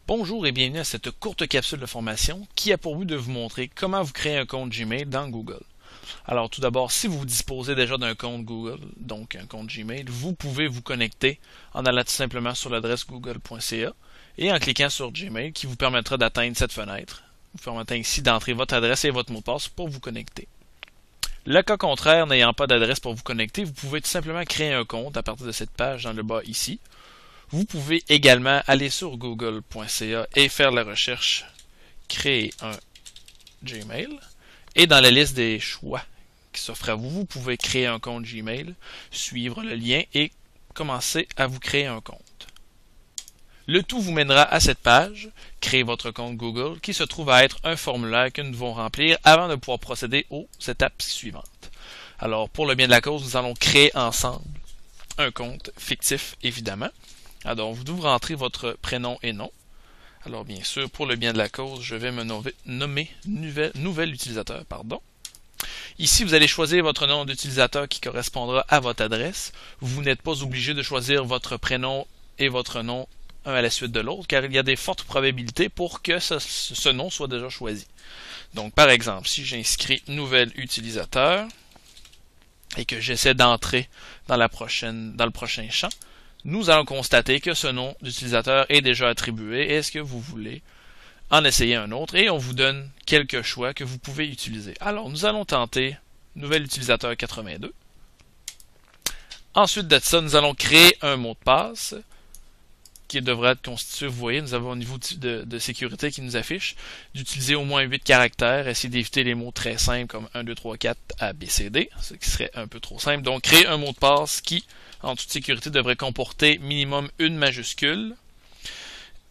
Bonjour et bienvenue à cette courte capsule de formation qui a pour but de vous montrer comment vous créer un compte Gmail dans Google. Alors tout d'abord, si vous disposez déjà d'un compte Google, donc un compte Gmail, vous pouvez vous connecter en allant tout simplement sur l'adresse google.ca et en cliquant sur Gmail qui vous permettra d'atteindre cette fenêtre, vous permettant ici d'entrer votre adresse et votre mot de passe pour vous connecter. Le cas contraire, n'ayant pas d'adresse pour vous connecter, vous pouvez tout simplement créer un compte à partir de cette page dans le bas ici. Vous pouvez également aller sur google.ca et faire la recherche « Créer un Gmail ». Et dans la liste des choix qui s'offrent à vous, vous pouvez créer un compte Gmail, suivre le lien et commencer à vous créer un compte. Le tout vous mènera à cette page, créer votre compte Google, qui se trouve à être un formulaire que nous devons remplir avant de pouvoir procéder aux étapes suivantes. Alors, pour le bien de la cause, nous allons créer ensemble un compte fictif, évidemment. Alors, vous devez rentrer votre prénom et nom. Alors, bien sûr, pour le bien de la cause, je vais me nommer nouvel utilisateur. Ici, vous allez choisir votre nom d'utilisateur qui correspondra à votre adresse. Vous n'êtes pas obligé de choisir votre prénom et votre nom un à la suite de l'autre, car il y a des fortes probabilités pour que ce nom soit déjà choisi. Donc, par exemple, si j'inscris nouvel utilisateur et que j'essaie d'entrer dans le prochain champ, nous allons constater que ce nom d'utilisateur est déjà attribué. Est-ce que vous voulez en essayer un autre? Et on vous donne quelques choix que vous pouvez utiliser. Alors, nous allons tenter nouvel utilisateur 82. Ensuite de ça, nous allons créer un mot de passe qui devrait être constitué. Vous voyez, nous avons un niveau de sécurité qui nous affiche d'utiliser au moins 8 caractères. Essayez d'éviter les mots très simples comme 1, 2, 3, 4, A, B, C, D, ce qui serait un peu trop simple. Donc, créer un mot de passe qui, en toute sécurité, devrait comporter minimum une majuscule,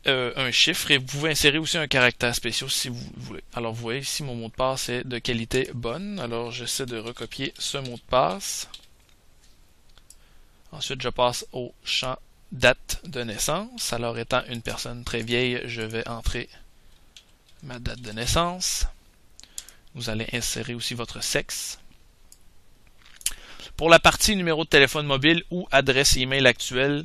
un chiffre, et vous pouvez insérer aussi un caractère spécial si vous voulez. Alors, vous voyez ici, mon mot de passe est de qualité bonne. Alors, j'essaie de recopier ce mot de passe. Ensuite, je passe au champ date de naissance. Alors, étant une personne très vieille, je vais entrer ma date de naissance. Vous allez insérer aussi votre sexe. Pour la partie numéro de téléphone mobile ou adresse email actuelle,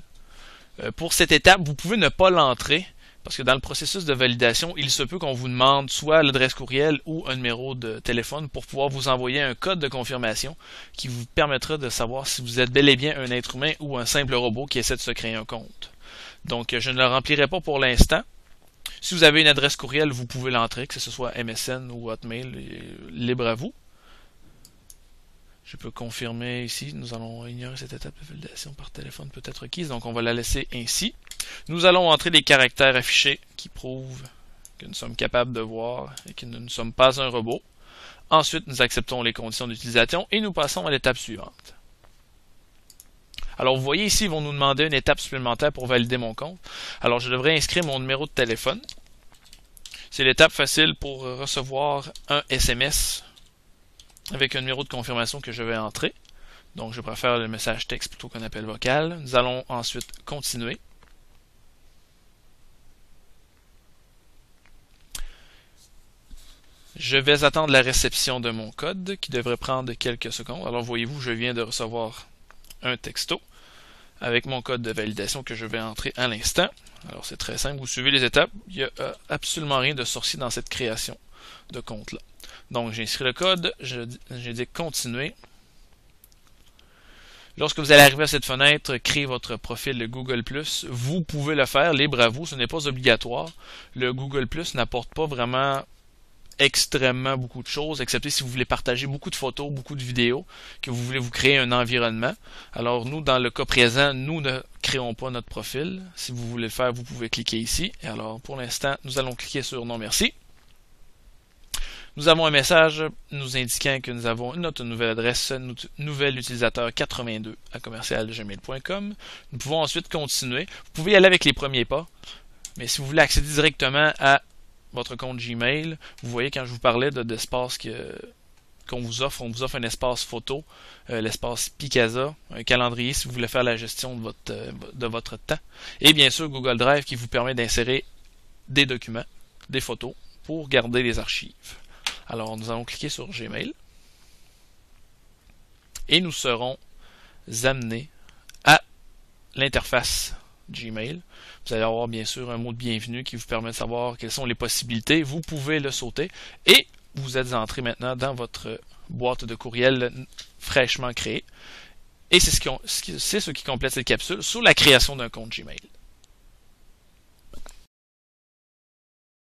pour cette étape, vous pouvez ne pas l'entrer parce que dans le processus de validation, il se peut qu'on vous demande soit l'adresse courriel ou un numéro de téléphone pour pouvoir vous envoyer un code de confirmation qui vous permettra de savoir si vous êtes bel et bien un être humain ou un simple robot qui essaie de se créer un compte. Donc, je ne le remplirai pas pour l'instant. Si vous avez une adresse courriel, vous pouvez l'entrer, que ce soit MSN ou Hotmail, libre à vous. Je peux confirmer ici, nous allons ignorer cette étape de validation par téléphone peut être requise, donc on va la laisser ainsi. Nous allons entrer les caractères affichés qui prouvent que nous sommes capables de voir et que nous ne sommes pas un robot. Ensuite, nous acceptons les conditions d'utilisation et nous passons à l'étape suivante. Alors, vous voyez ici, ils vont nous demander une étape supplémentaire pour valider mon compte. Alors, je devrais inscrire mon numéro de téléphone. C'est l'étape facile pour recevoir un SMS avec un numéro de confirmation que je vais entrer. Donc, je préfère le message texte plutôt qu'un appel vocal. Nous allons ensuite continuer. Je vais attendre la réception de mon code qui devrait prendre quelques secondes. Alors, voyez-vous, je viens de recevoir un texto avec mon code de validation que je vais entrer à l'instant. Alors, c'est très simple. Vous suivez les étapes. Il n'y a absolument rien de sorcier dans cette création de compte-là. Donc, j'inscris le code, j'ai dit continuer. Lorsque vous allez arriver à cette fenêtre, créer votre profil Google+, vous pouvez le faire, libre à vous, ce n'est pas obligatoire. Le Google+, n'apporte pas vraiment extrêmement beaucoup de choses, excepté si vous voulez partager beaucoup de photos, beaucoup de vidéos, que vous voulez vous créer un environnement. Alors, nous, dans le cas présent, nous ne créons pas notre profil. Si vous voulez le faire, vous pouvez cliquer ici. Et alors, pour l'instant, nous allons cliquer sur non merci. Nous avons un message nous indiquant que nous avons notre nouvelle adresse, nouvel utilisateur 82 à commercial-gmail.com. Nous pouvons ensuite continuer. Vous pouvez y aller avec les premiers pas, mais si vous voulez accéder directement à votre compte Gmail, vous voyez quand je vous parlais d'espace qu'on vous offre, on vous offre un espace photo, l'espace Picasa, un calendrier si vous voulez faire la gestion de votre temps, et bien sûr Google Drive qui vous permet d'insérer des documents, des photos, pour garder les archives. Alors, nous allons cliquer sur Gmail et nous serons amenés à l'interface Gmail. Vous allez avoir bien sûr un mot de bienvenue qui vous permet de savoir quelles sont les possibilités. Vous pouvez le sauter et vous êtes entré maintenant dans votre boîte de courriel fraîchement créée. Et c'est ce qui complète cette capsule sur la création d'un compte Gmail.